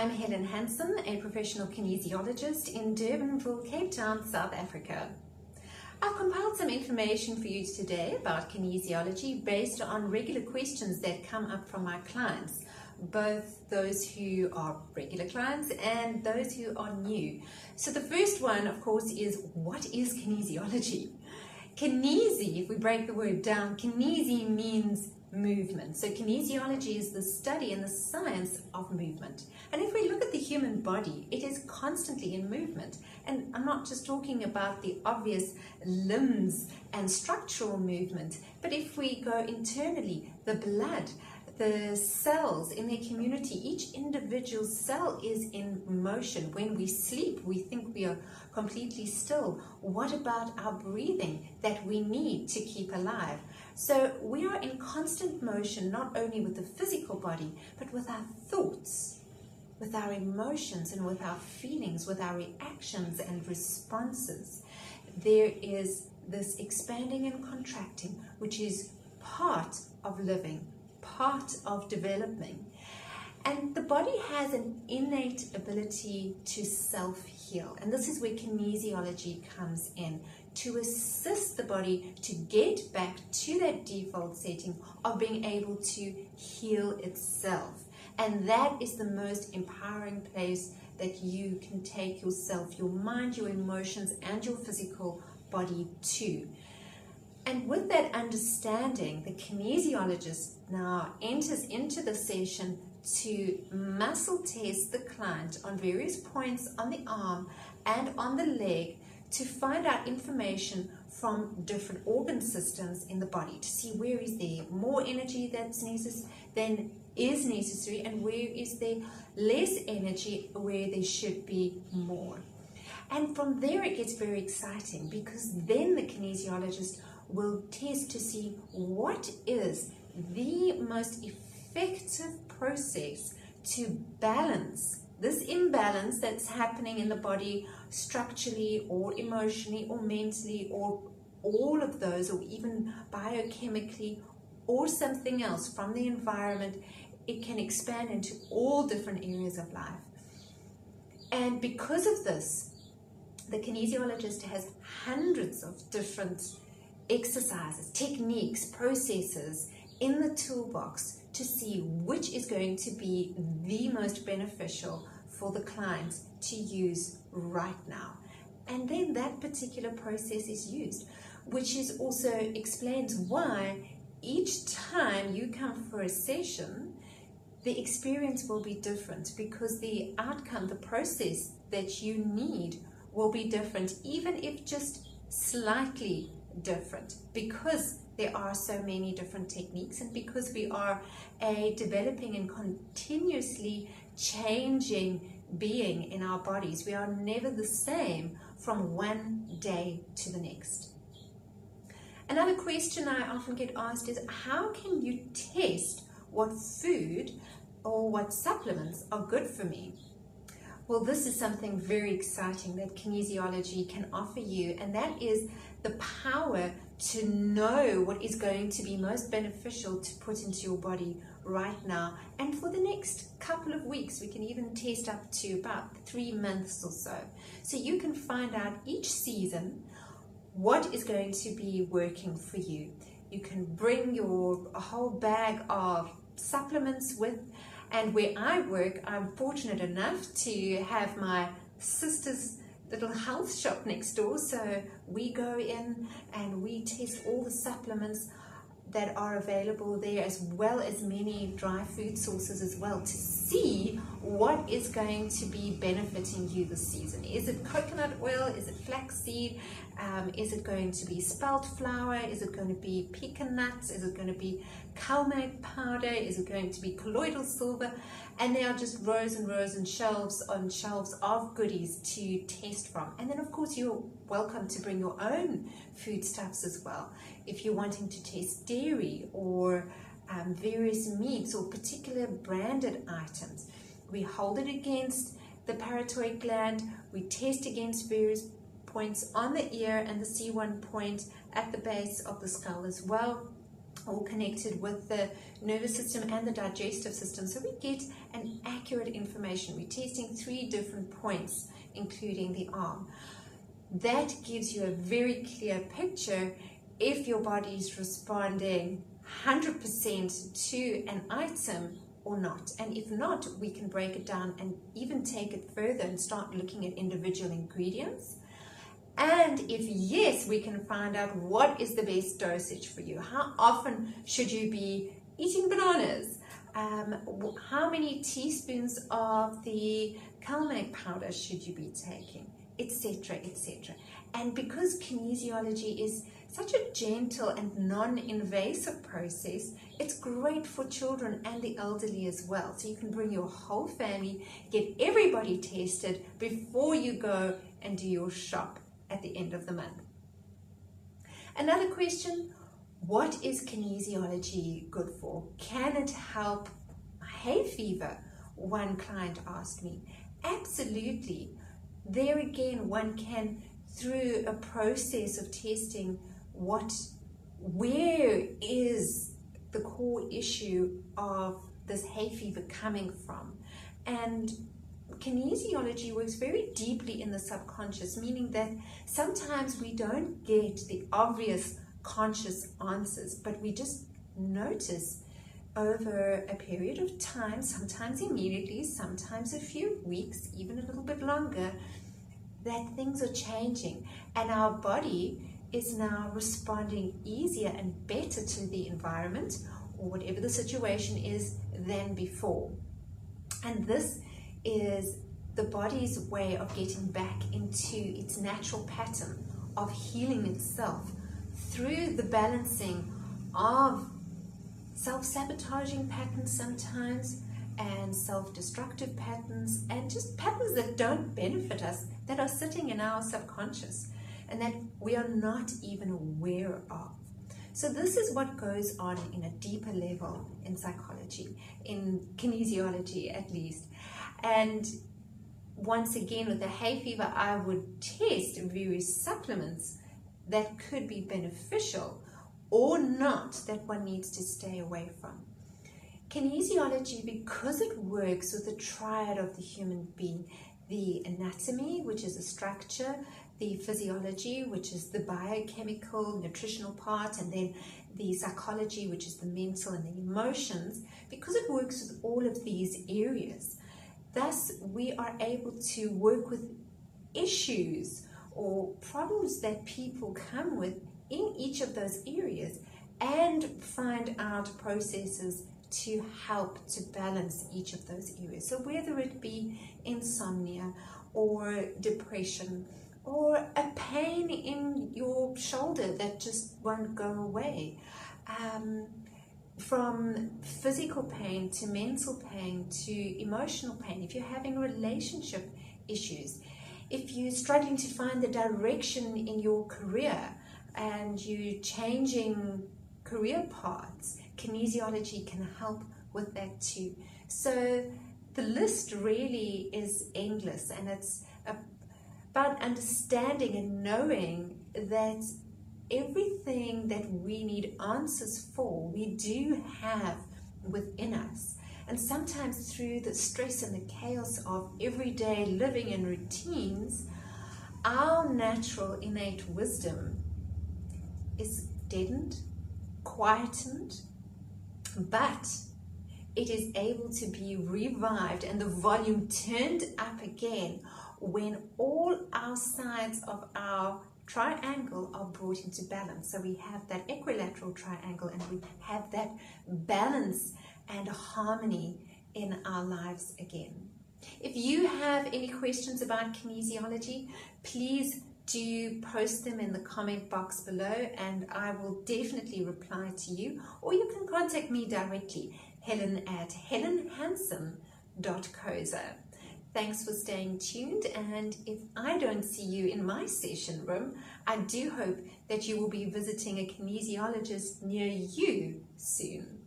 I'm Helen Hansen, a professional kinesiologist in Durbanville, Cape Town, South Africa. I've compiled some information for you today about kinesiology based on regular questions that come up from my clients, both those who are regular clients and those who are new. So the first one, of course, is what is kinesiology? Kinesi, if we break the word down, kinesi means movement. So kinesiology is the study and the science of movement. And if we look at the human body, it is constantly in movement. And I'm not just talking about the obvious limbs and structural movement, but if we go internally, the blood, the cells in their community, each individual cell is in motion. When we sleep, we think we are completely still. What about our breathing that we need to keep alive? So we are in constant motion, not only with the physical body, but with our thoughts, with our emotions, and with our feelings, with our reactions and responses. There is this expanding and contracting, which is part of living, part of developing. And the body has an innate ability to self-heal. And this is where kinesiology comes in, to assist the body to get back to that default setting of being able to heal itself. And that is the most empowering place that you can take yourself, your mind, your emotions, and your physical body to. And with that understanding, the kinesiologist now enters into the session to muscle test the client on various points on the arm and on the leg to find out information from different organ systems in the body to see where is there more energy than is necessary and where is there less energy where there should be more. And from there it gets very exciting, because then the kinesiologist will test to see what is the most effective process to balance this imbalance that's happening in the body structurally or emotionally or mentally or all of those, or even biochemically or something else from the environment. It can expand into all different areas of life. And because of this, the kinesiologist has hundreds of different exercises, techniques, processes in the toolbox to see which is going to be the most beneficial for the client to use right now. And then that particular process is used, which is also explains why each time you come for a session, the experience will be different, because the outcome, the process that you need will be different, even if just slightly different, because there are so many different techniques, and because we are a developing and continuously changing being in our bodies. We are never the same from one day to the next. Another question I often get asked is, how can you test what food or what supplements are good for me? Well, this is something very exciting that kinesiology can offer you, and that is the power to know what is going to be most beneficial to put into your body right now. And for the next couple of weeks, we can even test up to about 3 months or so. So you can find out each season what is going to be working for you. You can bring a whole bag of supplements with. And where I work, I'm fortunate enough to have my sister's little health shop next door. So we go in and we test all the supplements that are available there, as well as many dry food sources as well, to see what is going to be benefiting you this season. Is it coconut oil? Is it flaxseed? Is it going to be spelt flour? Is it going to be pecan nuts? Is it going to be calmate powder? Is it going to be colloidal silver? And there are just rows and rows and shelves on shelves of goodies to test from. And then of course you're welcome to bring your own foodstuffs as well. If you're wanting to test dairy or various meats or particular branded items, we hold it against the parotid gland, we test against various points on the ear and the C1 point at the base of the skull as well. all connected with the nervous system and the digestive system. So we get an accurate information. We're testing 3 different points, including the arm. That gives you a very clear picture if your body is responding 100% to an item or not. And if not, we can break it down and even take it further and start looking at individual ingredients. And if yes, we can find out what is the best dosage for you. How often should you be eating bananas? How many teaspoons of the calmate powder should you be taking, etc., etc. And because kinesiology is such a gentle and non-invasive process, it's great for children and the elderly as well. So you can bring your whole family, get everybody tested before you go and do your shop at the end of the month. Another question, what is kinesiology good for? Can it help hay fever? One client asked me. Absolutely. There again, one can, through a process of testing, where is the core issue of this hay fever coming from? And kinesiology works very deeply in the subconscious, meaning that sometimes we don't get the obvious conscious answers, but we just notice over a period of time, sometimes immediately, sometimes a few weeks, even a little bit longer, that things are changing and our body is now responding easier and better to the environment or whatever the situation is than before. And this is the body's way of getting back into its natural pattern of healing itself through the balancing of self-sabotaging patterns sometimes and self-destructive patterns and just patterns that don't benefit us, that are sitting in our subconscious and that we are not even aware of. So this is what goes on in a deeper level in psychology, in kinesiology at least. And once again, with the hay fever, I would test various supplements that could be beneficial or not, that one needs to stay away from. Kinesiology, because it works with the triad of the human being, the anatomy, which is a structure, the physiology, which is the biochemical, nutritional part, and then the psychology, which is the mental and the emotions, because it works with all of these areas. Thus, we are able to work with issues or problems that people come with in each of those areas and find out processes to help to balance each of those areas. So whether it be insomnia or depression or a pain in your shoulder that just won't go away, from physical pain to mental pain to emotional pain, if you're having relationship issues, if you're struggling to find the direction in your career and you're changing career paths, kinesiology can help with that too. So the list really is endless, and it's about understanding and knowing that everything that we need answers for, we do have within us. And sometimes through the stress and the chaos of everyday living and routines, our natural innate wisdom is deadened, quietened, but it is able to be revived and the volume turned up again when all our sides of our triangle are brought into balance. So we have that equilateral triangle and we have that balance and harmony in our lives again. If you have any questions about kinesiology, please do post them in the comment box below and I will definitely reply to you, or you can contact me directly, Helen at helenhansen.coza. Thanks for staying tuned, and if I don't see you in my session room, I do hope that you will be visiting a kinesiologist near you soon.